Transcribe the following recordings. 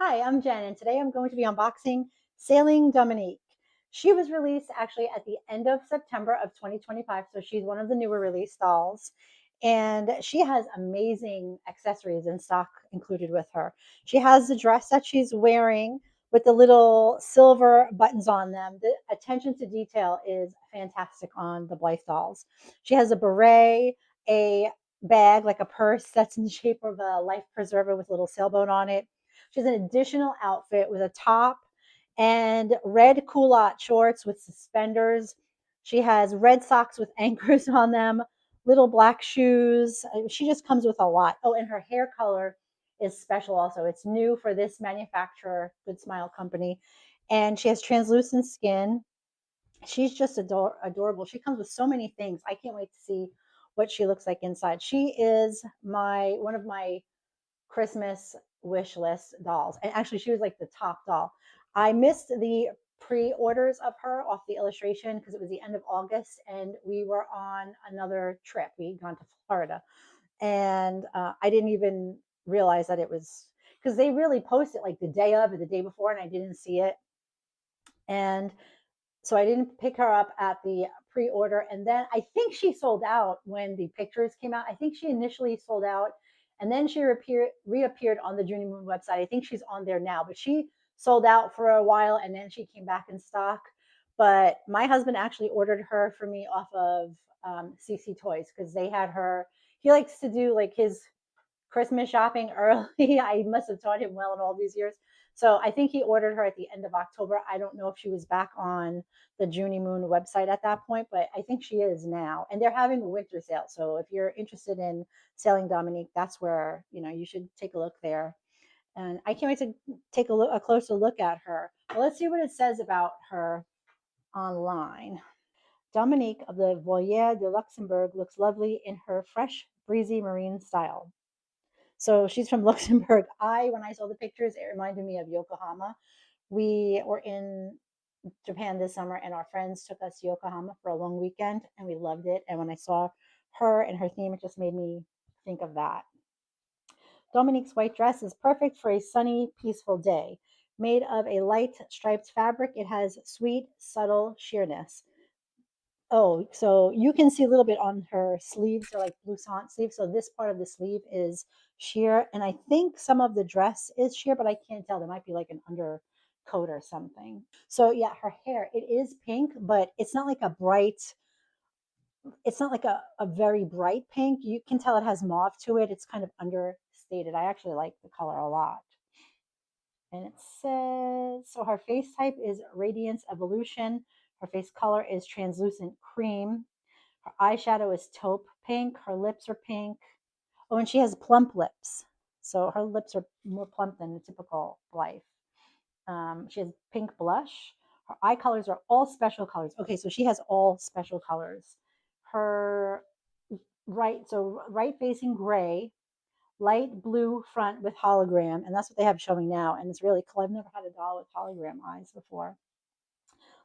Hi, I'm Jen, and today I'm going to be unboxing Sailing Dominique. She was released actually at the end of September of 2025, so she's one of the newer release dolls. And she has amazing accessories in stock included with her. She has the dress that she's wearing with the little silver buttons on them. The attention to detail is fantastic on the Blythe dolls. She has a beret, a bag, like a purse that's in the shape of a life preserver with a little sailboat on it. She has an additional outfit with a top and red culotte shorts with suspenders. She has red socks with anchors on them, little black shoes. She just comes with a lot. Oh, and her hair color is special also. It's new for this manufacturer, Good Smile Company. And she has translucent skin. She's just adorable. She comes with so many things. I can't wait to see what she looks like inside. She is my one of my Christmas wish list dolls. And actually, she was like the top doll. I missed the pre-orders of her off the illustration because it was the end of August and we were on another trip. We'd gone to Florida, and I didn't even realize that it was because they really post it like the day of or the day before, and I didn't see it. And so I didn't pick her up at the pre-order. And then I think she sold out when the pictures came out. I think she initially sold out, and then she reappeared on the Junie Moon website. I think she's on there now, but she sold out for a while and then she came back in stock. But my husband actually ordered her for me off of CC Toys because they had her. He likes to do like his Christmas shopping early. I must have taught him well in all these years. So I think he ordered her at the end of October. I don't know if she was back on the Junie Moon website at that point, but I think she is now. And they're having a winter sale. So if you're interested in Sailing Dominique, that's where you should take a look there. And I can't wait to take a closer look at her. Well, let's see what it says about her online. Dominique of the Voilier de Luxembourg looks lovely in her fresh, breezy marine style. So she's from Luxembourg. When I saw the pictures, it reminded me of Yokohama. We were in Japan this summer, and our friends took us to Yokohama for a long weekend, and we loved it. And when I saw her and her theme, it just made me think of that. Dominique's white dress is perfect for a sunny, peaceful day. Made of a light striped fabric, it has sweet, subtle sheerness. Oh, so you can see a little bit on her sleeves. They're like blouson sleeves. So this part of the sleeve is sheer, and I think some of the dress is sheer, but I can't tell. There might be like an undercoat or something. So yeah, her hair, it is pink, but it's not like a bright, it's not like a very bright pink. You can tell it has mauve to it. It's kind of understated. I actually like the color a lot. And it says, so her face type is Radiance Evolution. Her face color is translucent cream. Her eyeshadow is taupe pink. Her lips are pink. Oh, and she has plump lips. So her lips are more plump than the typical Blythe. She has pink blush. Her eye colors are all special colors. Okay, so she has all special colors. Her right facing gray, light blue front with hologram, and that's what they have showing now. And it's really cool. I've never had a doll with hologram eyes before.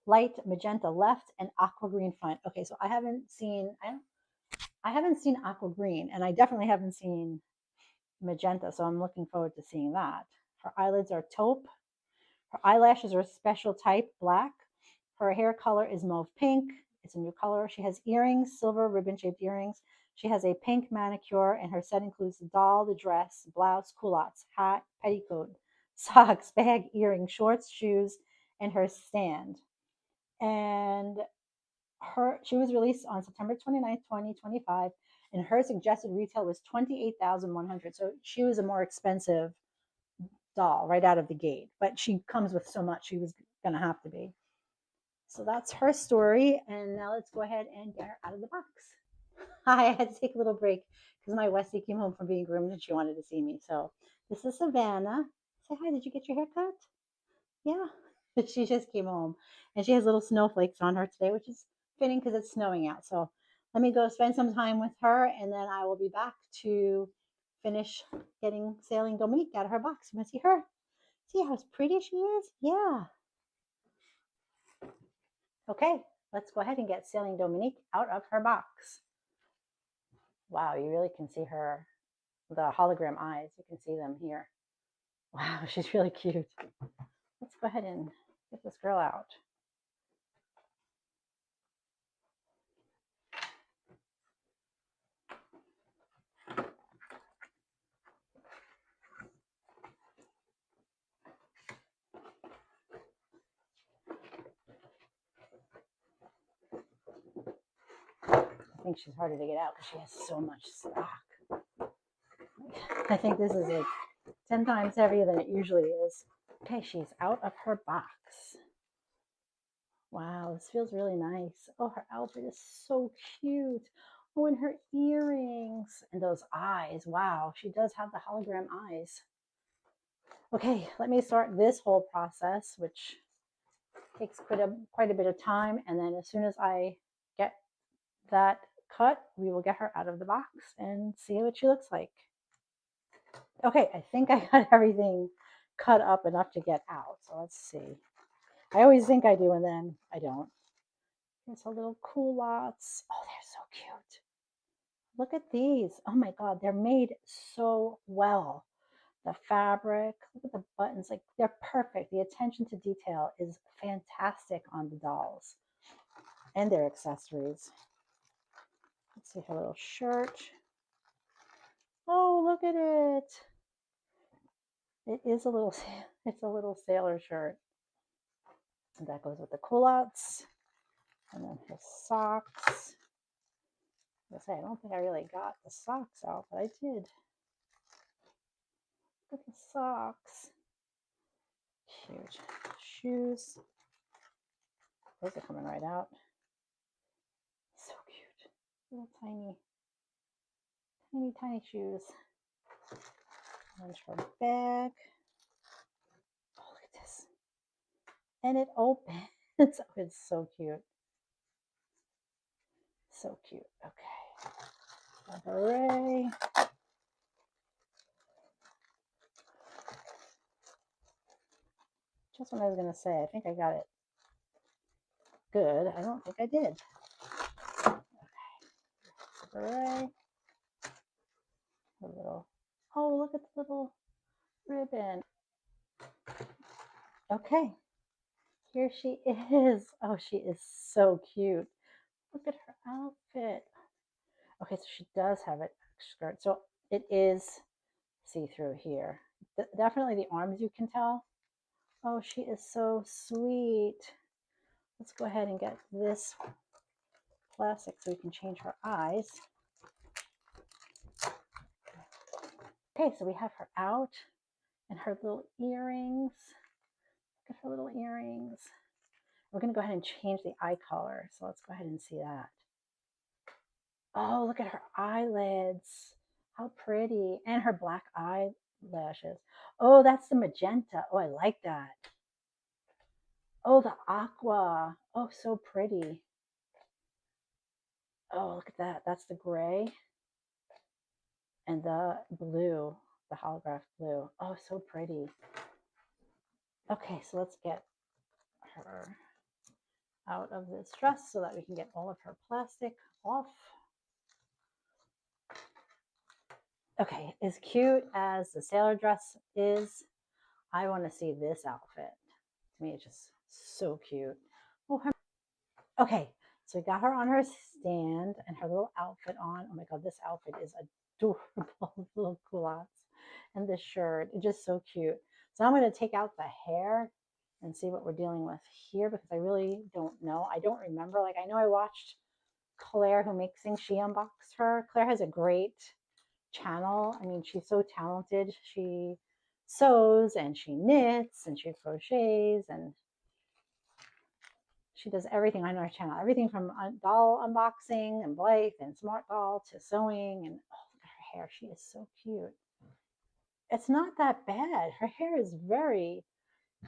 Light magenta left and aqua green front. Okay, so I haven't seen aqua green, and I definitely haven't seen magenta, so I'm looking forward to seeing that. Her eyelids are taupe. Her eyelashes are a special type, black. Her hair color is mauve pink. It's a new color. She has earrings, silver ribbon-shaped earrings. She has a pink manicure, and her set includes the doll, the dress, blouse, culottes, hat, petticoat, socks, bag, earrings, shorts, shoes, and her stand. And she was released on September 29th, 2025, and her suggested retail was 28,100. So she was a more expensive doll right out of the gate, but she comes with so much she was going to have to be. So that's her story, and now let's go ahead and get her out of the box. I had to take a little break because my Westie came home from being groomed and she wanted to see me. So this is Savannah. Say hi. Did you get your hair cut? Yeah. She just came home, and she has little snowflakes on her today, which is fitting because it's snowing out. So let me go spend some time with her, and then I will be back to finish getting Sailing Dominique out of her box. You want to see her? See how pretty she is? Yeah. Okay, let's go ahead and get Sailing Dominique out of her box. Wow, you really can see the hologram eyes. You can see them here. Wow, she's really cute. Let's go ahead and get this girl out. I think she's harder to get out because she has so much stock. I think this is like 10 times heavier than it usually is. Okay, she's out of her box. Wow, this feels really nice. Oh, her outfit is so cute. Oh, and her earrings and those eyes. Wow, she does have the hologram eyes. Okay, let me start this whole process, which takes quite a bit of time. And then as soon as I get that cut, we will get her out of the box and see what she looks like. Okay, I think I got everything cut up enough to get out. So let's see. I always think I do, and then I don't. Here's a little culottes. Oh, they're so cute. Look at these. Oh my God, they're made so well. The fabric, look at the buttons, like they're perfect. The attention to detail is fantastic on the dolls and their accessories. Let's see her little shirt. Oh, look at it. It is a little, it's a little sailor shirt. And that goes with the culottes. And then her socks. I don't think I really got the socks out, but I did. Look at the socks. Cute. Shoes. Those are coming right out. So cute. Little tiny shoes. And her bag. Oh, look at this. And it opens. Oh, it's so cute. So cute. Okay. A beret. Just what I was going to say. I think I got it good. I don't think I did. Okay. Beret. A little. Oh, look at the little ribbon. Okay. Here she is. Oh, she is so cute. Look at her outfit. Okay, so she does have a skirt. So it is see-through here. Definitely the arms you can tell. Oh, she is so sweet. Let's go ahead and get this plastic so we can change her eyes. Okay, so we have her out and her little earrings. Look at her little earrings. We're going to go ahead and change the eye color. So let's go ahead and see that. Oh, look at her eyelids. How pretty. And her black eyelashes. Oh, that's the magenta. Oh, I like that. Oh, the aqua. Oh, so pretty. Oh, look at that. That's the gray. And the blue, the holograph blue. Oh, so pretty. Okay, so let's get her out of this dress so that we can get all of her plastic off. Okay, as cute as the sailor dress is, I want to see this outfit. To me, it's just so cute. Oh, okay, so we got her on her stand and her little outfit on. Oh my God, this outfit is adorable. Little culottes and the shirt, it's just so cute. So I'm going to take out the hair and see what we're dealing with here because I really don't know. I don't remember. Like, I know I watched Claire, who makes things, she unboxed her. Claire has a great channel. I mean, she's so talented. She sews and she knits and she crochets and she does everything on her channel. Everything from doll unboxing and Blythe and Smart Doll to sewing. And oh, look at her hair. She is so cute. It's not that bad. Her hair is very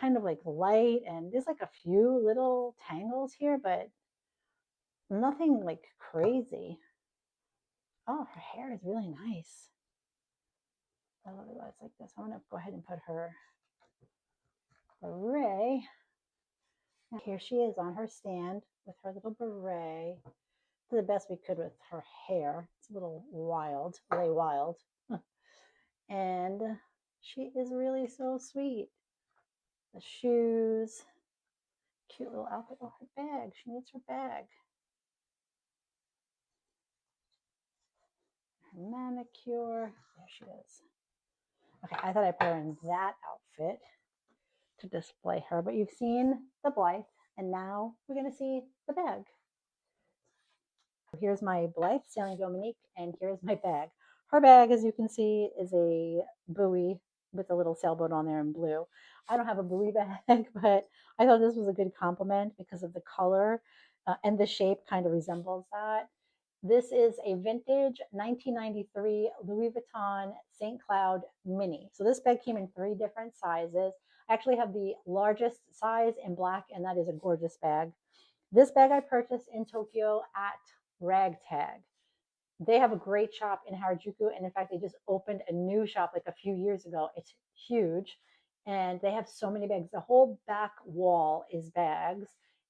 kind of like light and there's like a few little tangles here, but nothing like crazy. Oh, her hair is really nice. Oh, it's like this. I'm going to go ahead and put her beret. And here she is on her stand with her little beret. Did the best we could with her hair. It's a little wild, way wild. And She is really so sweet. The shoes, cute little outfit. Oh, her bag. She needs her bag. Her manicure. There she is. Okay, I thought I'd put her in that outfit to display her, but you've seen the Blythe, and now we're going to see the bag. Here's my Blythe Sailing Dominique, and here's my bag. Her bag, as you can see, is a buoy with a little sailboat on there in blue. I don't have a buoy bag, but I thought this was a good compliment because of the color and the shape kind of resembles that. This is a vintage 1993 Louis Vuitton St. Cloud Mini. So this bag came in 3 different sizes. I actually have the largest size in black, and that is a gorgeous bag. This bag I purchased in Tokyo at Ragtag. They have a great shop in Harajuku, and in fact, they just opened a new shop like a few years ago. It's huge, and they have so many bags. The whole back wall is bags,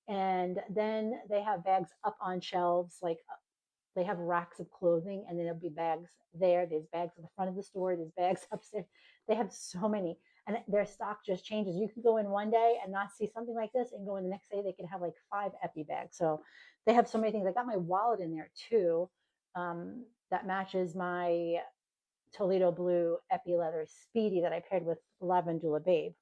and then they have bags up on shelves, like they have racks of clothing, and then there'll be bags there. There's bags at the front of the store. There's bags upstairs. They have so many, and their stock just changes. You can go in one day and not see something like this, and go in the next day they can have like 5 Epi bags. So they have so many things. I got my wallet in there too, that matches my Toledo Blue Epi leather Speedy that I paired with Lavandula Babe.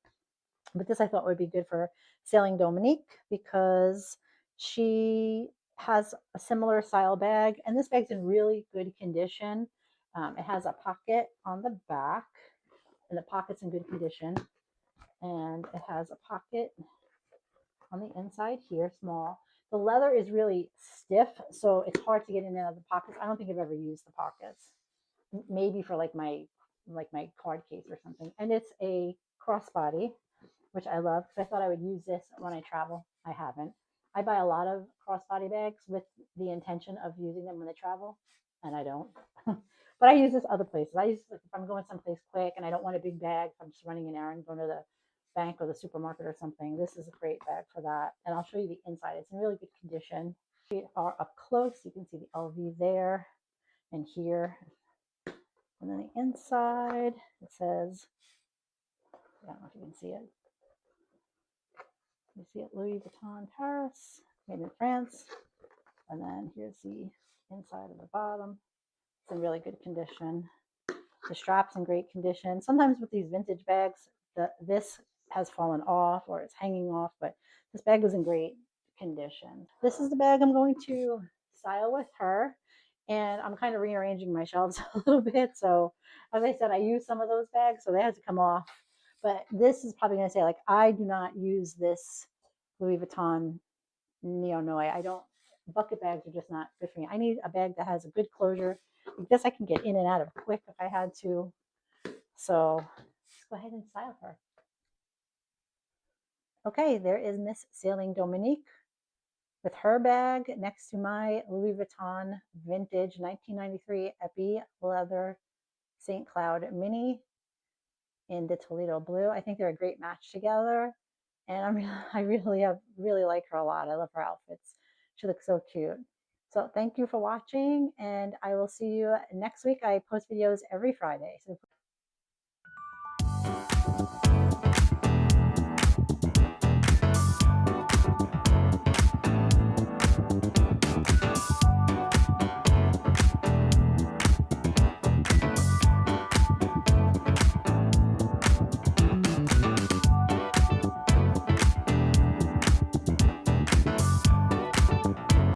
But this I thought would be good for Sailing Dominique because she has a similar style bag, and this bag's in really good condition. It has a pocket on the back, and the pocket's in good condition, and it has a pocket on the inside here, small. The leather is really stiff, so it's hard to get in and out of the pockets. I don't think I've ever used the pockets. Maybe for like my card case or something. And it's a crossbody, which I love because I thought I would use this when I travel. I haven't. I buy a lot of crossbody bags with the intention of using them when I travel, and I don't. But I use this other places. I use if I'm going someplace quick and I don't want a big bag. If I'm just running an errand, going to the bank or the supermarket or something, this is a great bag for that. And I'll show you the inside. It's in really good condition. We are up close. You can see the LV there and here. And then the inside, it says, I don't know if you can see it. You see it, Louis Vuitton Paris, made in France. And then here's the inside of the bottom. It's in really good condition. The strap's in great condition. Sometimes with these vintage bags, this has fallen off or it's hanging off, but this bag is in great condition. This is the bag I'm going to style with her. And I'm kind of rearranging my shelves a little bit. So as I said, I used some of those bags, so they had to come off. But this is probably going to say, like, I do not use this Louis Vuitton Neo Noi. I don't, bucket bags are just not good for me. I need a bag that has a good closure. Like this I can get in and out of quick if I had to. So let's go ahead and style her. Okay, there is Miss Sailing Dominique with her bag next to my Louis Vuitton vintage 1993 Epi leather St. Cloud Mini in the Toledo Blue. I think they're a great match together, and I really like her a lot. I love her outfits. She looks so cute. So thank you for watching, and I will see you next week. I post videos every Friday. So